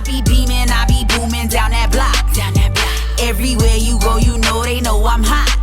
be beaming, I be booming down that block. Everywhere you go, you know they know I'm hot.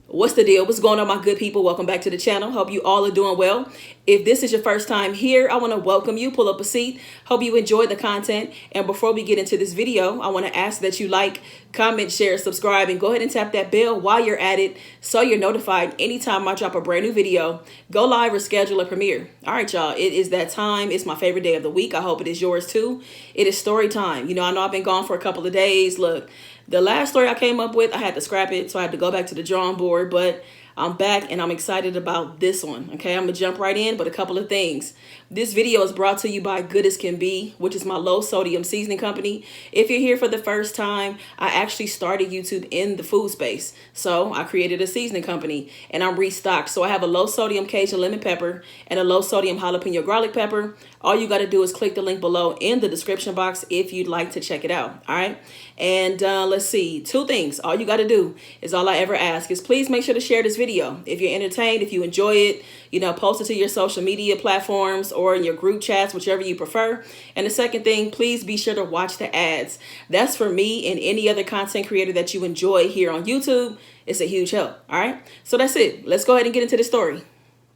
What's the deal? What's going on, my good people? Welcome back to the channel. Hope you all are doing well. If this is your first time here, I want to welcome you. Pull up a seat. Hope you enjoyed the content. And before we get into this video, I want to ask that you like, comment, share, subscribe, and go ahead and tap that bell while you're at it so you're notified anytime I drop a brand new video, go live, or schedule a premiere. All right, y'all. It is that time. It's my favorite day of the week. I hope it is yours too. It is story time. You know, I know I've been gone for a couple of days. Look, the last story I came up with, I had to scrap it, so I had to go back to the drawing board, but I'm back and I'm excited about this one. Okay, I'm gonna jump right in, but a couple of things. This video is brought to you by Good As Can Be, which is my low sodium seasoning company. If you're here for the first time, I actually started YouTube in the food space. So I created a seasoning company and I'm restocked. So I have a low sodium Cajun lemon pepper and a low sodium jalapeno garlic pepper. All you got to do is click the link below in the description box if you'd like to check it out. All right. And let's see, two things. All you got to do is, all I ever ask is please make sure to share this video. If you're entertained, if you enjoy it, you know, post it to your social media platforms or in your group chats, whichever you prefer. And the second thing, please be sure to watch the ads. That's for me and any other content creator that you enjoy here on YouTube. It's a huge help. All right. So that's it. Let's go ahead and get into the story.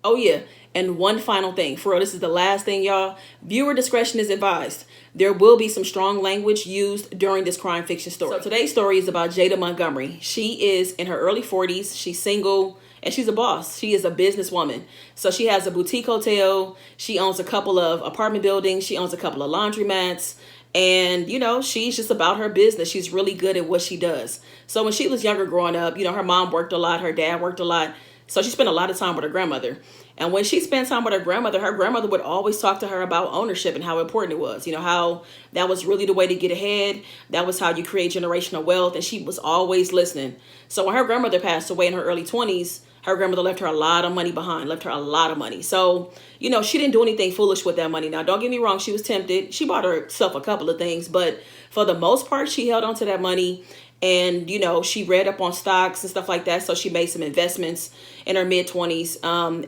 Oh, yeah. And one final thing, for real, this is the last thing, y'all. Viewer discretion is advised. There will be some strong language used during this crime fiction story. So today's story is about Jada Montgomery. She is in her early 40s. She's single and she's a boss. She is a businesswoman. So she has a boutique hotel. She owns a couple of apartment buildings. She owns a couple of laundromats. And, you know, she's just about her business. She's really good at what she does. So when she was younger growing up, you know, her mom worked a lot. Her dad worked a lot. So she spent a lot of time with her grandmother. And when she spent time with her grandmother would always talk to her about ownership and how important it was. You know, how that was really the way to get ahead. That was how you create generational wealth. And she was always listening. So when her grandmother passed away in her early 20s, her grandmother left her a lot of money behind, left her a lot of money. So, you know, she didn't do anything foolish with that money. Now, don't get me wrong. She was tempted. She bought herself a couple of things. But for the most part, she held on to that money. And, you know, she read up on stocks and stuff like that. So she made some investments in her mid-20s.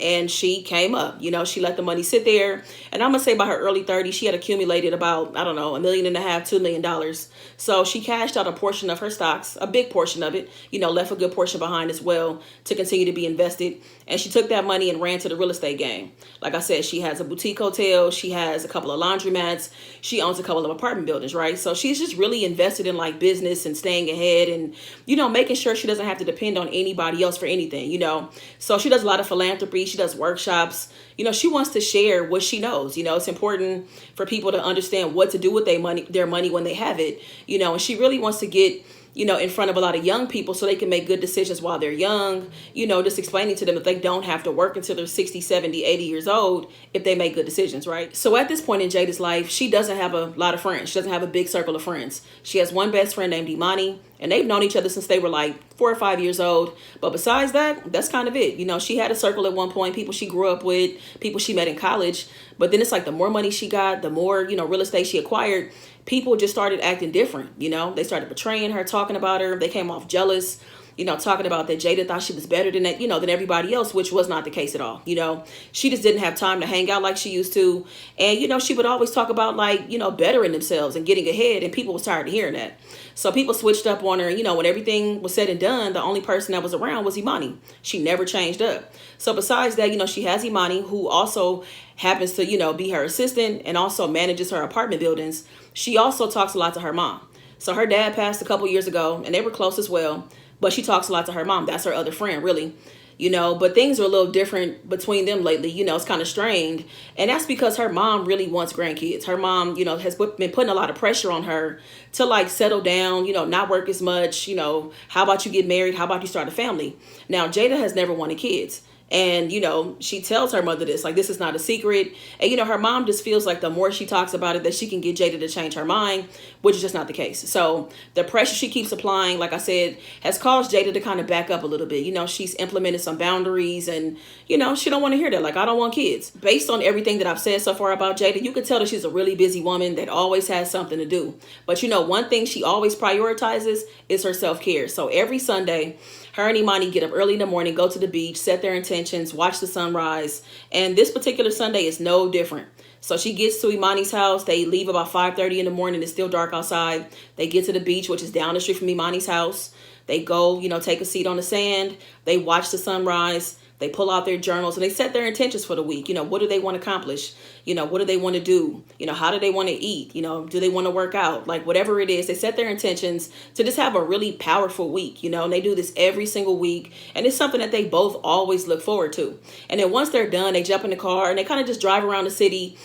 And she came up, you know, she let the money sit there. And I'm going to say by her early 30s, she had accumulated about, I don't know, $1.5 million, $2 million. So she cashed out a portion of her stocks, a big portion of it, you know, left a good portion behind as well to continue to be invested. And she took that money and ran to the real estate game. Like I said, she has a boutique hotel. She has a couple of laundromats. She owns a couple of apartment buildings, right? So she's just really invested in like business and staying ahead and, you know, making sure she doesn't have to depend on anybody else for anything, you know. So she does a lot of philanthropy. She does workshops. You know, she wants to share what she knows. You know, it's important for people to understand what to do with their money when they have it, you know, and she really wants to get, you know, in front of a lot of young people so they can make good decisions while they're young, you know, just explaining to them that they don't have to work until they're 60, 70, 80 years old if they make good decisions, right? So at this point in Jada's life, she doesn't have a lot of friends. She doesn't have a big circle of friends. She has one best friend named Imanis, and they've known each other since they were like 4 or 5 years old. But besides that, that's kind of it. You know, she had a circle at one point, people she grew up with, people she met in college. But then it's like the more money she got, the more, you know, real estate she acquired, people just started acting different. You know, they started betraying her, talking about her. They came off jealous, you know, talking about that Jada thought she was better than that, you know, than everybody else, which was not the case at all. You know, she just didn't have time to hang out like she used to. And, you know, she would always talk about like, you know, bettering themselves and getting ahead. And people was tired of hearing that. So people switched up on her. You know, when everything was said and done, the only person that was around was Imanis. She never changed up. So besides that, you know, she has Imanis, who also happens to, you know, be her assistant and also manages her apartment buildings. She also talks a lot to her mom. So her dad passed a couple years ago and they were close as well. But she talks a lot to her mom. That's her other friend, really. You know, but things are a little different between them lately. You know, it's kind of strained. And that's because her mom really wants grandkids. Her mom, you know, has been putting a lot of pressure on her to like settle down, you know, not work as much. You know, how about you get married? How about you start a family? Now, Jada has never wanted kids. And, you know, she tells her mother this, like, this is not a secret. And, you know, her mom just feels like the more she talks about it, that she can get Jada to change her mind, which is just not the case. So the pressure she keeps applying, like I said, has caused Jada to kind of back up a little bit. You know, she's implemented some boundaries and, you know, she don't want to hear that. Like, I don't want kids. Based on everything that I've said so far about Jada, you could tell that she's a really busy woman that always has something to do. But, you know, one thing she always prioritizes is her self-care. So every Sunday, her and Imanis get up early in the morning, go to the beach, set their intentions, watch the sunrise. And this particular Sunday is no different. So she gets to Imani's house. They leave about 5:30 in the morning. It's still dark outside. They get to the beach, which is down the street from Imani's house. They go, take a seat on the sand. They watch the sunrise. They pull out their journals and they set their intentions for the week. What do they want to accomplish? What do they want to do? How do they want to eat? Do they want to work out? Like whatever it is, they set their intentions to just have a really powerful week, and they do this every single week. And it's something that they both always look forward to. And then once they're done, they jump in the car and they kind of just drive around the city,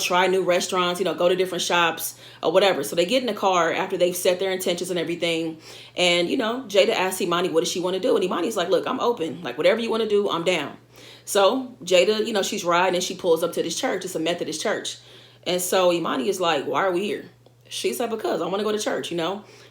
try new restaurants, go to different shops or whatever. So they get in the car after they've set their intentions and everything. And, Jada asks Imani, what does she want to do? And Imani's like, look, I'm open. Like whatever you want to do, I'm down. So Jada, she's riding and she pulls up to this church. It's a Methodist church. And so Imani is like, why are we here? She's like, because I want to go to church.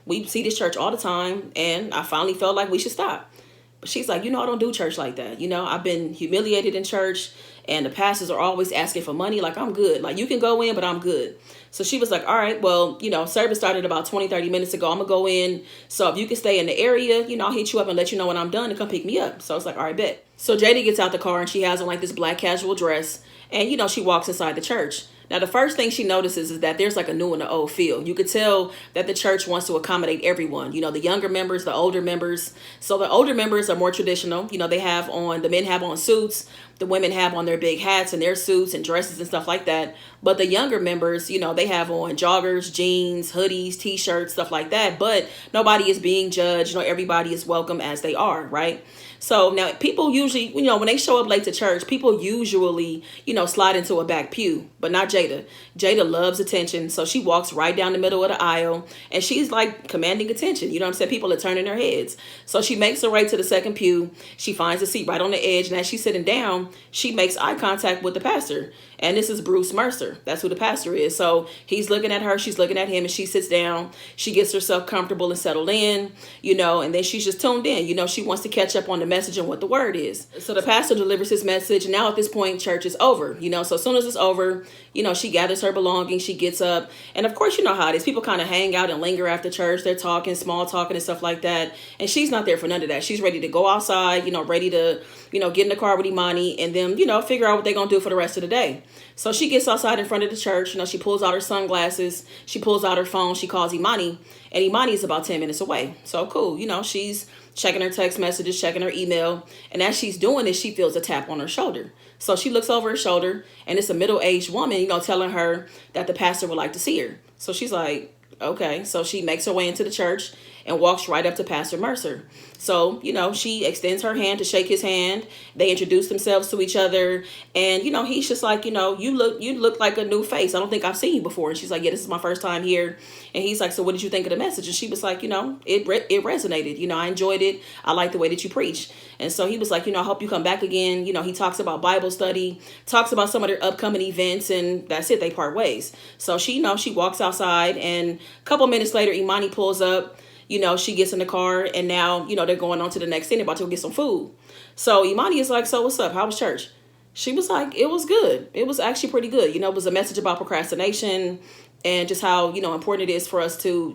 We see this church all the time. And I finally felt like we should stop. But she's like, I don't do church like that. I've been humiliated in church and the pastors are always asking for money. Like, I'm good. Like, you can go in, but I'm good. So she was like, all right, well, service started about 20, 30 minutes ago. I'm going to go in. So if you can stay in the area, I'll hit you up and let you know when I'm done and come pick me up. So it's like, all right, bet. So Jada gets out the car and she has on like this black casual dress. And, she walks inside the church. Now, the first thing she notices is that there's like a new and an old feel. You could tell that the church wants to accommodate everyone, the younger members, the older members. So the older members are more traditional. The men have on suits. The women have on their big hats and their suits and dresses and stuff like that. But the younger members, they have on joggers, jeans, hoodies, t-shirts, stuff like that. But nobody is being judged. Everybody is welcome as they are, right? So now people usually, when they show up late to church, people usually, slide into a back pew, but not Jada. Jada loves attention. So she walks right down the middle of the aisle and she's like commanding attention. You know what I'm saying? People are turning their heads. So she makes her way to the second pew. She finds a seat right on the edge. And as she's sitting down, she makes eye contact with the pastor. And this is Bruce Mercer. That's who the pastor is. So he's looking at her. She's looking at him and she sits down. She gets herself comfortable and settled in, and then she's just tuned in. She wants to catch up on the message and what the word is. So the pastor delivers his message. And now at this point, church is over, So as soon as it's over, she gathers her belongings. She gets up. And of course, you know how it is. People kind of hang out and linger after church. They're talking, small talking and stuff like that. And she's not there for none of that. She's ready to go outside, ready to, get in the car with Imani and then, figure out what they're going to do for the rest of the day. So she gets outside in front of the church. She pulls out her sunglasses. She pulls out her phone. She calls Imani. And Imani is about 10 minutes away. So cool. She's checking her text messages, checking her email. And as she's doing this, she feels a tap on her shoulder. So she looks over her shoulder. And it's a middle-aged woman, telling her that the pastor would like to see her. So she's like, okay. So she makes her way into the church and walks right up to Pastor Mercer. So, she extends her hand to shake his hand. They introduce themselves to each other. And, he's just like, you look like a new face. I don't think I've seen you before. And she's like, yeah, this is my first time here. And he's like, so what did you think of the message? And she was like, it resonated. I enjoyed it. I like the way that you preach. And so he was like, I hope you come back again. He talks about Bible study, talks about some of their upcoming events, and that's it. They part ways. So she, she walks outside, and a couple minutes later, Imani pulls up. She gets in the car and now, they're going on to the next thing. They're about to go get some food. So Imani is like, so what's up? How was church? She was like, it was good. It was actually pretty good. It was a message about procrastination and just how, important it is for us to,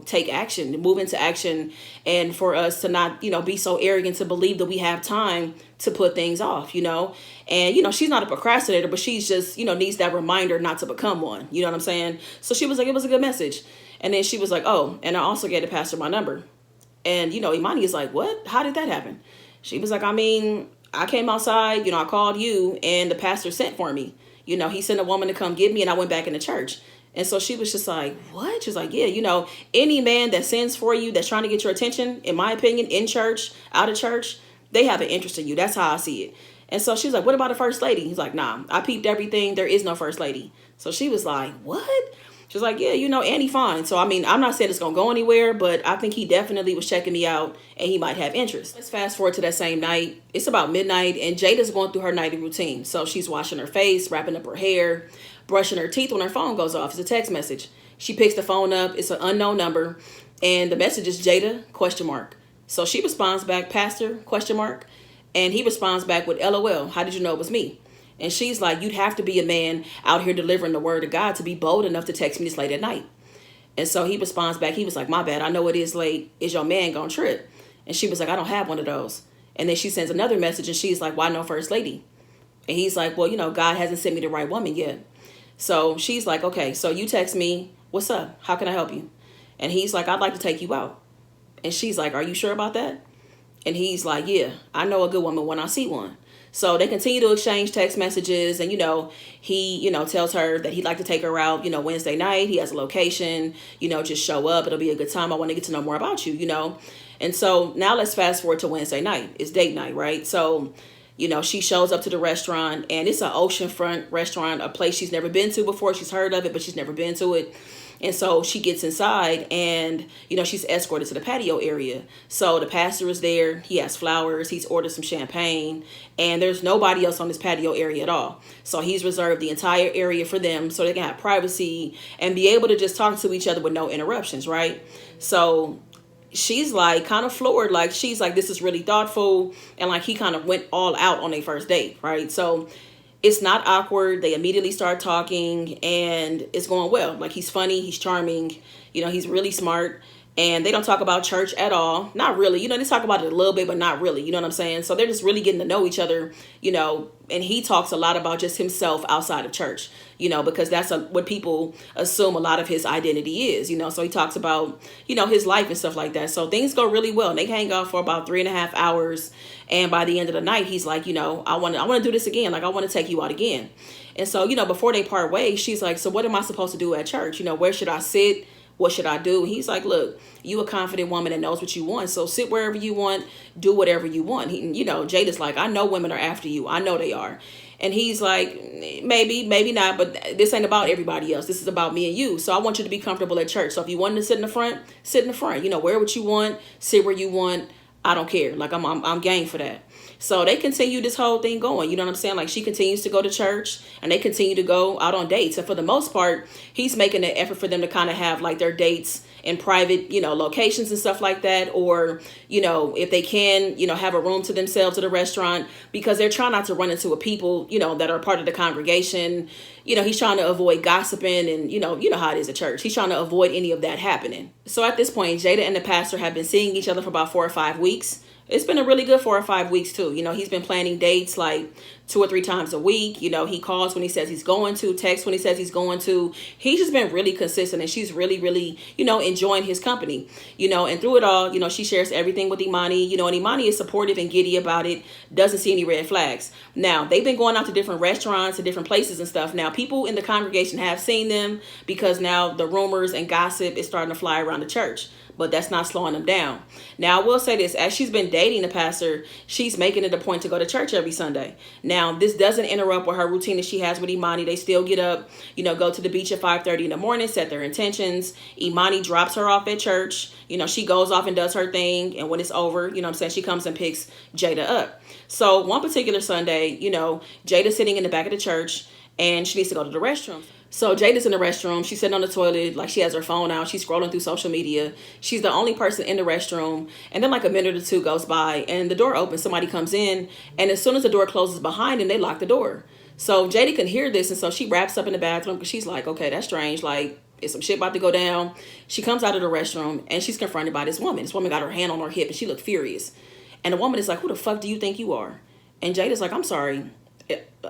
take action, move into action, and for us to not, be so arrogant to believe that we have time to put things off, And, she's not a procrastinator, but she's just, needs that reminder not to become one. You know what I'm saying? So she was like, it was a good message. And then she was like, oh, and I also gave the pastor my number. And, Imani is like, what? How did that happen? She was like, I came outside, I called you and the pastor sent for me. He sent a woman to come get me and I went back in the church. And so she was just like, what? She's like, yeah, any man that sends for you, that's trying to get your attention, in my opinion, in church, out of church, they have an interest in you. That's how I see it. And so she's like, what about a first lady? He's like, nah, I peeped everything. There is no first lady. So she was like, what? She's like, yeah, Annie fine. So, I'm not saying it's going to go anywhere, but I think he definitely was checking me out and he might have interest. Let's fast forward to that same night. It's about midnight and Jada's going through her nightly routine. So she's washing her face, wrapping up her hair, brushing her teeth when her phone goes off. It's a text message. She picks the phone up. It's an unknown number. And the message is Jada, ? So she responds back, Pastor, ? And he responds back with, LOL, how did you know it was me? And she's like, you'd have to be a man out here delivering the word of God to be bold enough to text me this late at night. And so he responds back. He was like, my bad. I know it is late. Is your man gonna trip? And she was like, I don't have one of those. And then she sends another message and she's like, why no first lady? And he's like, well, God hasn't sent me the right woman yet. So she's like, okay, so you text me, what's up? How can I help you? And he's like, I'd like to take you out. And she's like, are you sure about that? And he's like, yeah, I know a good woman when I see one. So they continue to exchange text messages. And, he, tells her that he'd like to take her out, Wednesday night. He has a location, just show up. It'll be a good time. I want to get to know more about you. And so now let's fast forward to Wednesday night. It's date night, right? So, she shows up to the restaurant, and it's an oceanfront restaurant, a place she's never been to before. She's heard of it, but she's never been to it. And so she gets inside and, she's escorted to the patio area. So the pastor is there. He has flowers. He's ordered some champagne. And there's nobody else on this patio area at all. So he's reserved the entire area for them so they can have privacy and be able to just talk to each other with no interruptions, right? So she's like kind of floored. Like, she's like, this is really thoughtful. And like, he kind of went all out on their first date, right? So it's not awkward. They immediately start talking and it's going well. Like, he's funny, he's charming, he's really smart. And they don't talk about church at all. Not really. They talk about it a little bit, but not really. You know what I'm saying? So they're just really getting to know each other, and he talks a lot about just himself outside of church, because that's what people assume a lot of his identity is, So he talks about, his life and stuff like that. So things go really well. And they hang out for about 3.5 hours. And by the end of the night, he's like, I want to do this again. Like, I want to take you out again. And so, before they part ways, she's like, so what am I supposed to do at church? Where should I sit? What should I do? He's like, look, you a confident woman that knows what you want. So sit wherever you want, do whatever you want. Jada's like, I know women are after you. I know they are. And he's like, maybe not, but this ain't about everybody else. This is about me and you. So I want you to be comfortable at church. So if you want to sit in the front, sit in the front. Wear what you want, sit where you want. I don't care. Like, I'm game for that. So they continue this whole thing going. You know what I'm saying? Like, she continues to go to church and they continue to go out on dates. And for the most part, he's making an effort for them to kind of have like their dates in private, locations and stuff like that. Or, if they can, have a room to themselves at a restaurant, because they're trying not to run into people, that are part of the congregation. He's trying to avoid gossiping and, you know how it is at church. He's trying to avoid any of that happening. So at this point, Jada and the pastor have been seeing each other for about 4 or 5 weeks. It's been a really good 4 or 5 weeks too. He's been planning dates like 2 or 3 times a week. He calls when he says he's going to, texts when he says he's going to. He's just been really consistent, and she's really, really, enjoying his company. And through it all, she shares everything with Imani, and Imani is supportive and giddy about it, doesn't see any red flags. Now, they've been going out to different restaurants and different places and stuff. Now, people in the congregation have seen them because now the rumors and gossip is starting to fly around the church. But that's not slowing them down. Now, I will say this. As she's been dating the pastor, she's making it a point to go to church every Sunday. Now, this doesn't interrupt with her routine that she has with Imani. They still get up, go to the beach at 5:30 in the morning, set their intentions. Imani drops her off at church. She goes off and does her thing. And when it's over, she comes and picks Jada up. So one particular Sunday, Jada's sitting in the back of the church and she needs to go to the restroom. So Jada's in the restroom. She's sitting on the toilet, like she has her phone out. She's scrolling through social media. She's the only person in the restroom. And then like a minute or two goes by and the door opens. Somebody comes in. And as soon as the door closes behind them, they lock the door. So Jada can hear this. And so she wraps up in the bathroom because she's like, okay, that's strange. Like, is some shit about to go down? She comes out of the restroom and she's confronted by this woman. This woman got her hand on her hip and she looked furious. And the woman is like, who the fuck do you think you are? And Jada's like, I'm sorry.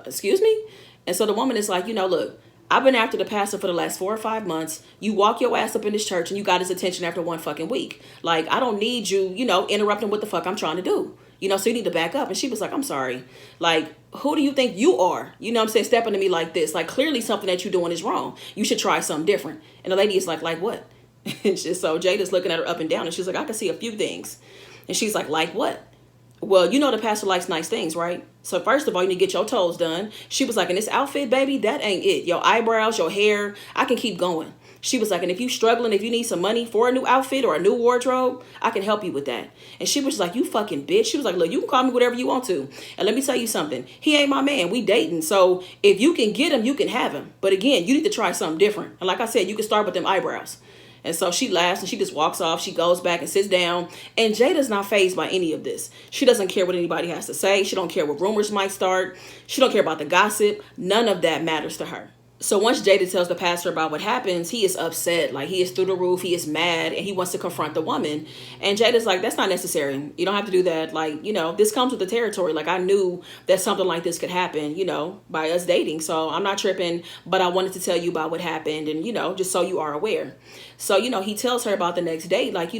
Excuse me? And so the woman is like, look, I've been after the pastor for the last 4 or 5 months. You walk your ass up in this church and you got his attention after 1 fucking week. Like, I don't need you, interrupting what the fuck I'm trying to do. So you need to back up. And she was like, I'm sorry. Like, who do you think you are? Stepping to me like this. Like, clearly something that you're doing is wrong. You should try something different. And the lady is like what? And so Jada's looking at her up and down. And she's like, I can see a few things. And she's like what? Well, the pastor likes nice things, right? So first of all, you need to get your toes done. She was like, in this outfit, baby, that ain't it. Your eyebrows, your hair, I can keep going. She was like, and if you struggling, if you need some money for a new outfit or a new wardrobe, I can help you with that. And she was like, you fucking bitch. She was like, look, you can call me whatever you want to. And let me tell you something. He ain't my man. We dating. So if you can get him, you can have him. But again, you need to try something different. And like I said, you can start with them eyebrows. And so she laughs and she just walks off. She goes back and sits down. And Jada's not fazed by any of this. She doesn't care what anybody has to say. She don't care what rumors might start. She don't care about the gossip. None of that matters to her. So once Jada tells the pastor about what happens, he is upset. Like, he is through the roof. He is mad, and he wants to confront the woman. And Jada's like, that's not necessary. You don't have to do that. Like, this comes with the territory. Like, I knew that something like this could happen, by us dating. So I'm not tripping, but I wanted to tell you about what happened and, just so you are aware. So, he tells her about the next date. Like,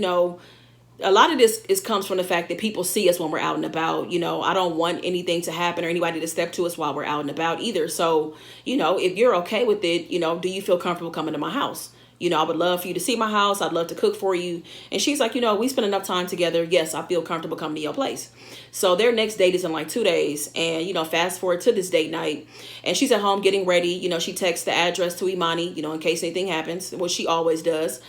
a lot of this comes from the fact that people see us when we're out and about. I don't want anything to happen or anybody to step to us while we're out and about either. So, if you're okay with it, do you feel comfortable coming to my house? I would love for you to see my house. I'd love to cook for you. And she's like, we spend enough time together. Yes, I feel comfortable coming to your place. So their next date is in like 2 days. And, fast forward to this date night. And she's at home getting ready. She texts the address to Imani, in case anything happens, which she always does.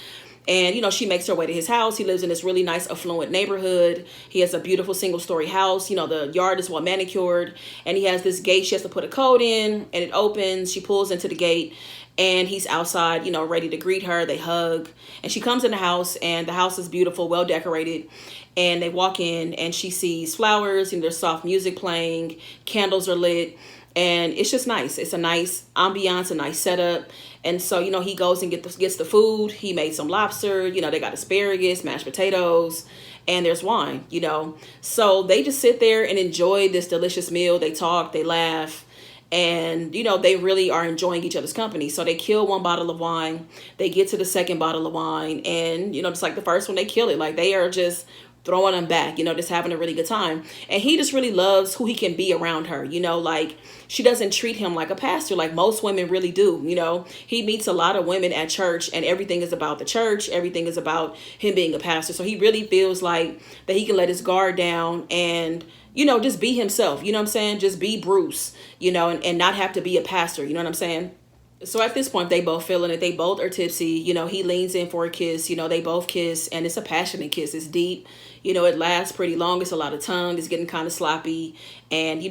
And, she makes her way to his house. He lives in this really nice, affluent neighborhood. He has a beautiful single-story house. The yard is well manicured. And he has this gate she has to put a code in. And it opens. She pulls into the gate. And he's outside, ready to greet her. They hug. And she comes in the house. And the house is beautiful, well decorated. And they walk in. And she sees flowers. And there's soft music playing. Candles are lit. And it's just nice. It's a nice ambiance, a nice setup. And so, he goes and gets the food. He made some lobster. They got asparagus, mashed potatoes, and there's wine, So they just sit there and enjoy this delicious meal. They talk, they laugh, and, they really are enjoying each other's company. So they kill one bottle of wine. They get to the second bottle of wine. And, just like the first one, they kill it. Like, they are just throwing them back, just having a really good time. And he just really loves who he can be around her, like she doesn't treat him like a pastor like most women really do. He meets a lot of women at church and everything is about the church. Everything is about him being a pastor. So he really feels like that he can let his guard down and, just be himself. You know what I'm saying? Just be Bruce, and not have to be a pastor. You know what I'm saying? So at this point, they both feeling it. They both are tipsy. He leans in for a kiss. They both kiss. And it's a passionate kiss. It's deep. It lasts pretty long. It's a lot of tongue. It's getting kind of sloppy. And,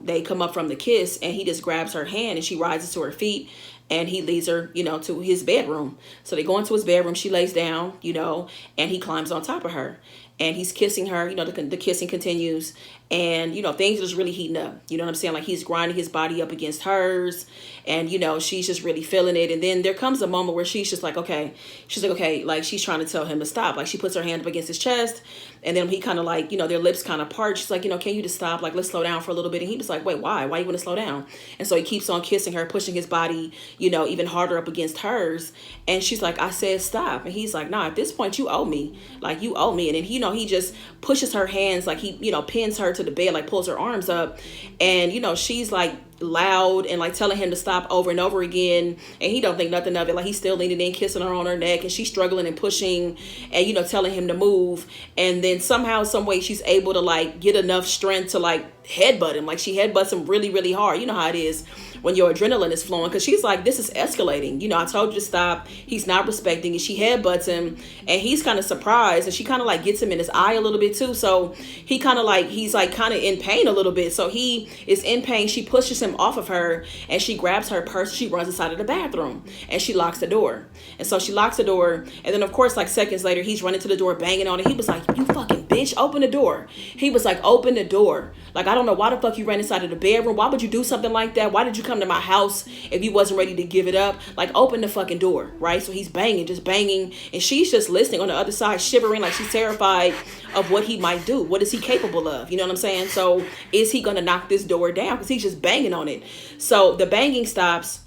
they come up from the kiss. And he just grabs her hand. And she rises to her feet. And he leads her, to his bedroom. So they go into his bedroom. She lays down, and he climbs on top of her. And he's kissing her, the kissing continues. And, things are just really heating up. You know what I'm saying? Like, he's grinding his body up against hers. And, she's just really feeling it. And then there comes a moment where she's just like, okay. She's like, okay. Like, she's trying to tell him to stop. Like, she puts her hand up against his chest. And then he kind of like, their lips kind of part. She's like, can you just stop? Like, let's slow down for a little bit. And he was like, wait, why? Why you want to slow down? And so he keeps on kissing her, pushing his body, even harder up against hers. And she's like, I said stop. And he's like, nah, at this point, you owe me. Like, you owe me. And then, he just pushes her hands, like he, pins her to the bed, like pulls her arms up. And, she's like loud and like telling him to stop over and over again. And he don't think nothing of it. Like, he's still leaning in, kissing her on her neck. And she's struggling and pushing and, telling him to move. And then somehow, some way, she's able to like get enough strength to like headbutt him. Like, she headbutts him really, really hard. You know how it is when your adrenaline is flowing, because she's like, this is escalating. I told you to stop. He's not respecting it. She headbutts him and he's kind of surprised, and she kind of like gets him in his eye a little bit too. So he kind of like, he's like kind of in pain a little bit. So he is in pain. She pushes him off of her and she grabs her purse. She runs inside of the bathroom and she locks the door. And so she locks the door. And then of course, like seconds later, he's running to the door, banging on it. He was like, you fucking bitch, open the door. He was like, open the door. Like, I don't know why the fuck you ran inside of the bedroom. Why would you do something like that? Why did you come to my house if you wasn't ready to give it up? Like, open the fucking door, right? So he's banging, just banging. And she's just listening on the other side, shivering, like she's terrified of what he might do. What is he capable of? You know what I'm saying? So is he going to knock this door down? Because he's just banging on it. So the banging stops.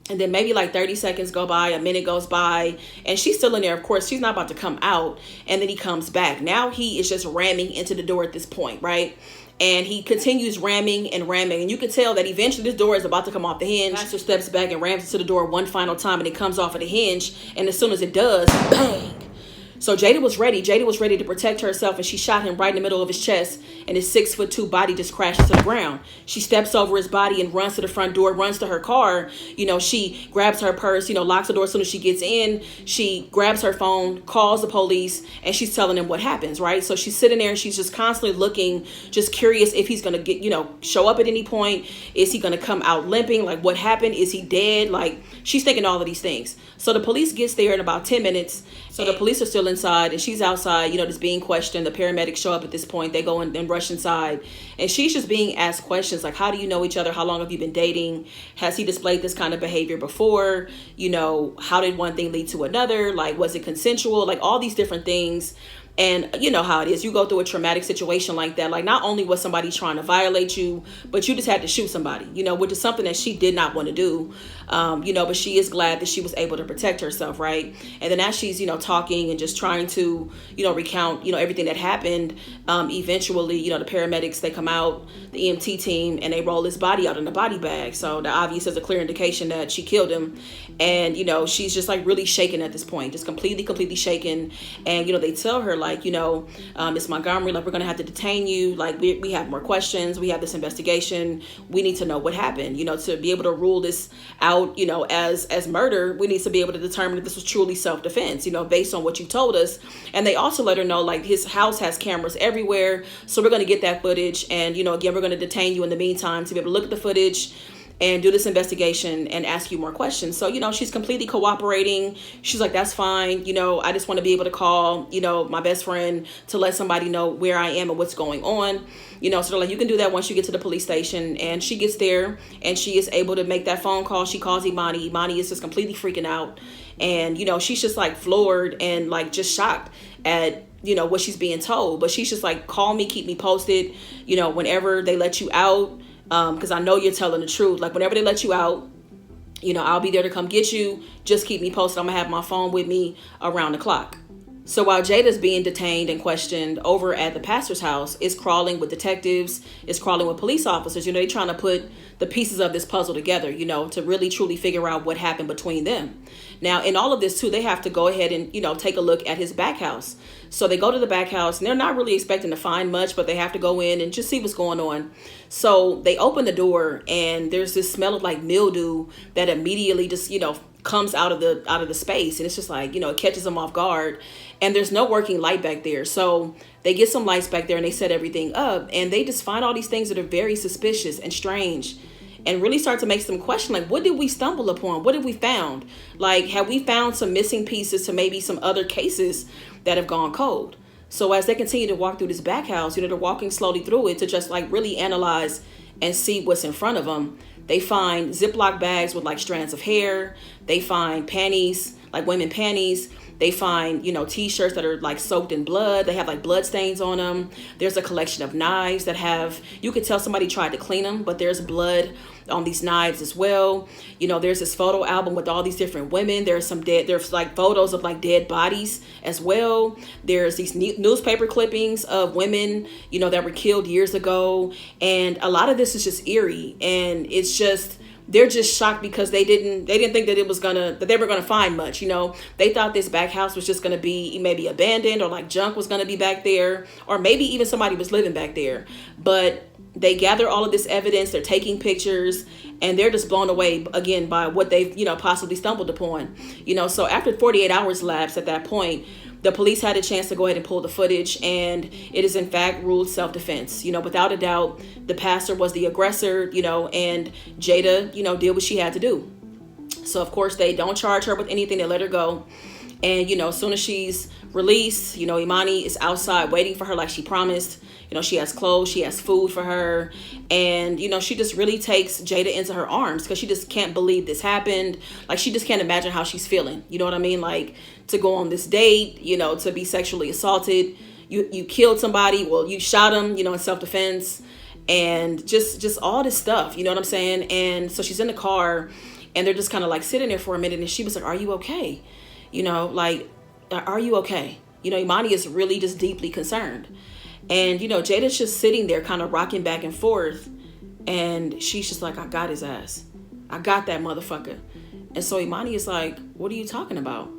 And then maybe like 30 seconds go by, a minute goes by, and she's still in there. Of course, she's not about to come out. And then he comes back. Now he is just ramming into the door at this point, right? And he continues ramming and ramming. And you can tell that eventually this door is about to come off the hinge. Pastor steps back and rams into the door one final time, and it comes off of the hinge. And as soon as it does, bang. So Jada was ready. Jada was ready to protect herself, and she shot him right in the middle of his chest, and his 6'2" body just crashes to the ground. She steps over his body and runs to the front door, runs to her car. She grabs her purse, locks the door as soon as she gets in. She grabs her phone, calls the police, and she's telling them what happens, right? So she's sitting there and she's just constantly looking, just curious if he's going to get, show up at any point. Is he going to come out limping? Like, what happened? Is he dead? Like, she's thinking all of these things. So the police gets there in about 10 minutes. So the police are still inside, and she's outside, just being questioned. The paramedics show up at this point. They go and rush inside, and she's just being asked questions like, how do you know each other? How long have you been dating? Has he displayed this kind of behavior before? How did one thing lead to another? Like, was it consensual? Like, all these different things. And you know how it is. You go through a traumatic situation like that. Like, not only was somebody trying to violate you, but you just had to shoot somebody, which is something that she did not want to do. But she is glad that she was able to protect herself, right? And then as she's, talking and just trying to, recount, everything that happened, eventually, the paramedics, they come out, the EMT team, and they roll his body out in a body bag. So the obvious is a clear indication that she killed him. And, she's just like really shaken at this point, just completely shaken. And, they tell her, like, Miss Montgomery, like, we're going to have to detain you. Like, we have more questions. We have this investigation. We need to know what happened, to be able to rule this out, as murder. We need to be able to determine if this was truly self-defense, based on what you told us. And they also let her know, like, his house has cameras everywhere. So we're going to get that footage. And, again, we're going to detain you in the meantime to be able to look at the footage and do this investigation and ask you more questions. So, she's completely cooperating. She's like, that's fine. I just want to be able to call, my best friend to let somebody know where I am and what's going on. So they're like, you can do that once you get to the police station. And she gets there and she is able to make that phone call. She calls Imani. Imani is just completely freaking out. And, she's just like floored and like just shocked at, what she's being told. But she's just like, call me, keep me posted, whenever they let you out. Because I know you're telling the truth. Like, whenever they let you out, I'll be there to come get you. Just keep me posted. I'm gonna have my phone with me around the clock. So while Jada's being detained and questioned over at the pastor's house, it's crawling with detectives, it's crawling with police officers. They're trying to put the pieces of this puzzle together, to really truly figure out what happened between them. Now, in all of this too, they have to go ahead and, take a look at his back house. So they go to the back house and they're not really expecting to find much, but they have to go in and just see what's going on. So they open the door and there's this smell of like mildew that immediately just, comes out of the space. And it's just like, it catches them off guard, and there's no working light back there. So they get some lights back there and they set everything up, and they just find all these things that are very suspicious and strange, and really start to make them question, like, what did we stumble upon? What have we found? Like, have we found some missing pieces to maybe some other cases that have gone cold? So as they continue to walk through this back house, they're walking slowly through it to just like really analyze and see what's in front of them. They find Ziploc bags with like strands of hair. They find panties, like women panties. They find, t-shirts that are like soaked in blood. They have like blood stains on them. There's a collection of knives that have, you could tell somebody tried to clean them, but there's blood on these knives as well. There's this photo album with all these different women. There's like photos of like dead bodies as well. There's these newspaper clippings of women, that were killed years ago. And a lot of this is just eerie. And it's just, they're just shocked because they didn't think that they were gonna find much. They thought this back house was just gonna be maybe abandoned, or like junk was gonna be back there, or maybe even somebody was living back there. But they gather all of this evidence, they're taking pictures, and they're just blown away again by what they've, possibly stumbled upon. So after 48 hours lapsed at that point, the police had a chance to go ahead and pull the footage, and it is in fact ruled self-defense. Without a doubt, the pastor was the aggressor, and Jada, did what she had to do. So of course they don't charge her with anything, they let her go. And, as soon as she's released, Imani is outside waiting for her like she promised. She has clothes, she has food for her. And, she just really takes Jada into her arms because she just can't believe this happened. Like, she just can't imagine how she's feeling. You know what I mean? Like, to go on this date, to be sexually assaulted. You killed somebody. Well, you shot him, in self-defense. And just all this stuff. You know what I'm saying? And so she's in the car and they're just kind of like sitting there for a minute. And she was like, are you okay? Are you okay? Imani is really just deeply concerned. And, Jada's just sitting there kind of rocking back and forth. And she's just like, I got his ass. I got that motherfucker. And so Imani is like, what are you talking about?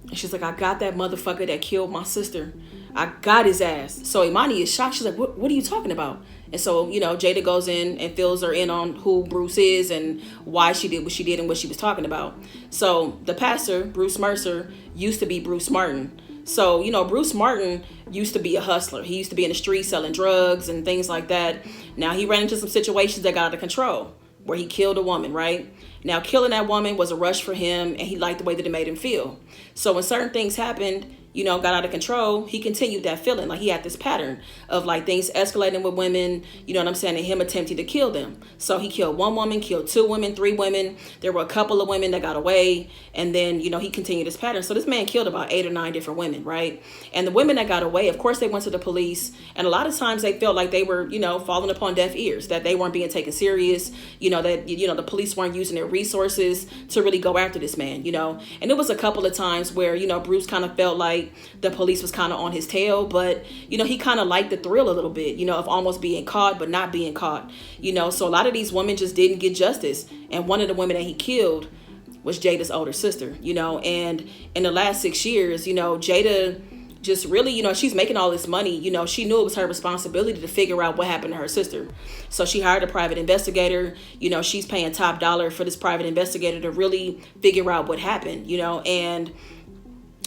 And she's like, I got that motherfucker that killed my sister. I got his ass. So Imani is shocked. She's like, what are you talking about? And so, Jada goes in and fills her in on who Bruce is and why she did what she did and what she was talking about. So the pastor, Bruce Mercer, used to be Bruce Martin. So, Bruce Martin used to be a hustler. He used to be in the street selling drugs and things like that. Now, he ran into some situations that got out of control where he killed a woman, right? Now, killing that woman was a rush for him, and he liked the way that it made him feel. So when certain things happened, got out of control, he continued that feeling. Like he had this pattern of like things escalating with women, you know what I'm saying, and him attempting to kill them. So he killed one woman, killed 2 women, 3 women. There were a couple of women that got away, and then, he continued this pattern. So this man killed about 8 or 9 different women, right? And the women that got away, of course, they went to the police, and a lot of times they felt like they were, falling upon deaf ears, that they weren't being taken serious, that, the police weren't using their resources to really go after this man, And it was a couple of times where, Bruce kind of felt like the police was kind of on his tail, but he kind of liked the thrill a little bit, of almost being caught but not being caught, so a lot of these women just didn't get justice. And one of the women that he killed was Jada's older sister, and in the last 6 years, Jada just really, she's making all this money, she knew it was her responsibility to figure out what happened to her sister. So she hired a private investigator, she's paying top dollar for this private investigator to really figure out what happened, and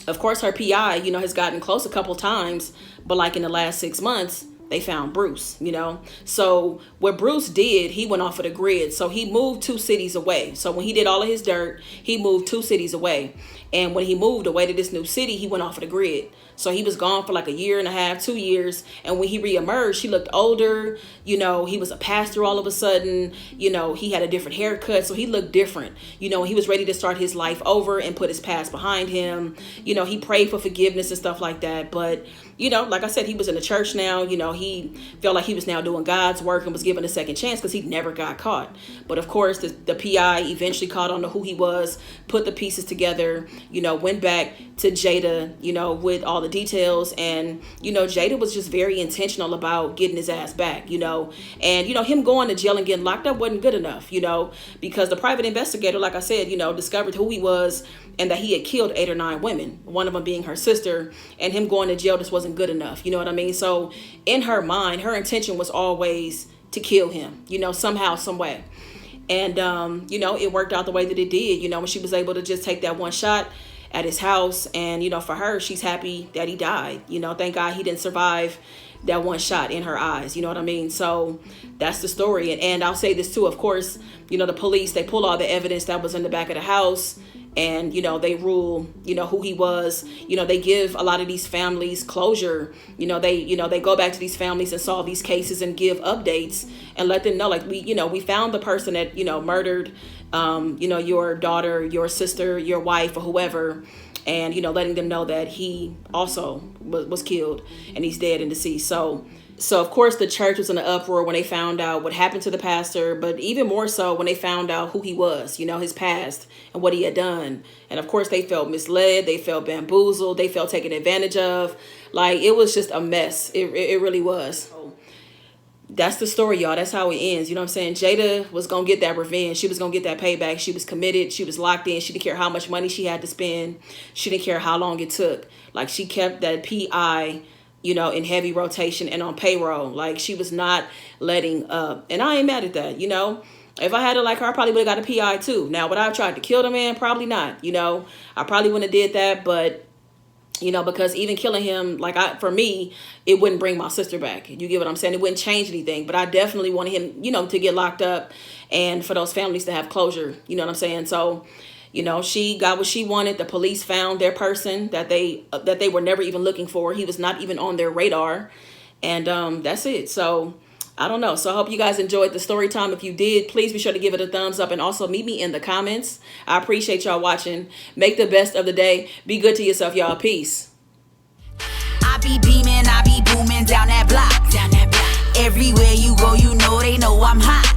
of course, her PI, has gotten close a couple times, but like in the last 6 months, they found Bruce, So what Bruce did, he went off of the grid. So he moved 2 cities away. So when he did all of his dirt, he moved 2 cities away. And when he moved away to this new city, he went off of the grid. So he was gone for like 1.5 years, 2 years. And when he reemerged, he looked older. He was a pastor all of a sudden. He had a different haircut. So he looked different. He was ready to start his life over and put his past behind him. He prayed for forgiveness and stuff like that. But, like I said, he was in the church now. He felt like he was now doing God's work and was given a second chance because he never got caught. But of course, the PI eventually caught on to who he was, put the pieces together, went back to Jada, with all the details. And, Jada was just very intentional about getting his ass back, and, him going to jail and getting locked up wasn't good enough, because the private investigator, like I said, discovered who he was and that he had killed 8 or 9 women, one of them being her sister, and him going to jail just wasn't good enough. You know what I mean? So in her mind, her intention was always to kill him, somehow, some way. And, it worked out the way that it did, when she was able to just take that one shot at his house. And, for her, she's happy that he died. Thank God he didn't survive that one shot in her eyes. You know what I mean? So that's the story. And I'll say this too, of course, the police, they pull all the evidence that was in the back of the house. And, they rule, who he was. They give a lot of these families closure. They go back to these families and solve these cases and give updates and let them know, like, we found the person that, murdered, your daughter, your sister, your wife, or whoever. And, letting them know that he also was killed and he's dead and deceased. So, of course, the church was in an uproar when they found out what happened to the pastor, but even more so when they found out who he was, his past and what he had done. And, of course, they felt misled. They felt bamboozled. They felt taken advantage of. Like, it was just a mess. It really was. So, that's the story, y'all. That's how it ends. You know what I'm saying? Jada was going to get that revenge. She was going to get that payback. She was committed. She was locked in. She didn't care how much money she had to spend. She didn't care how long it took. Like, she kept that PI, in heavy rotation and on payroll. Like, she was not letting up. And I ain't mad at that, If I had it like her, I probably would have got a PI too. Now, would I have tried to kill the man? Probably not, I probably wouldn't have did that, but, because even killing him, for me, it wouldn't bring my sister back. You get what I'm saying? It wouldn't change anything, but I definitely wanted him, to get locked up and for those families to have closure. You know what I'm saying? So, she got what she wanted. The police found their person that they were never even looking for. He was not even on their radar. And that's it. So I don't know. So I hope you guys enjoyed the story time. If you did, please be sure to give it a thumbs up and also meet me in the comments. I appreciate y'all watching. Make the best of the day. Be good to yourself, y'all. Peace. I be beaming, I be booming down that block. Everywhere you go, they know I'm hot.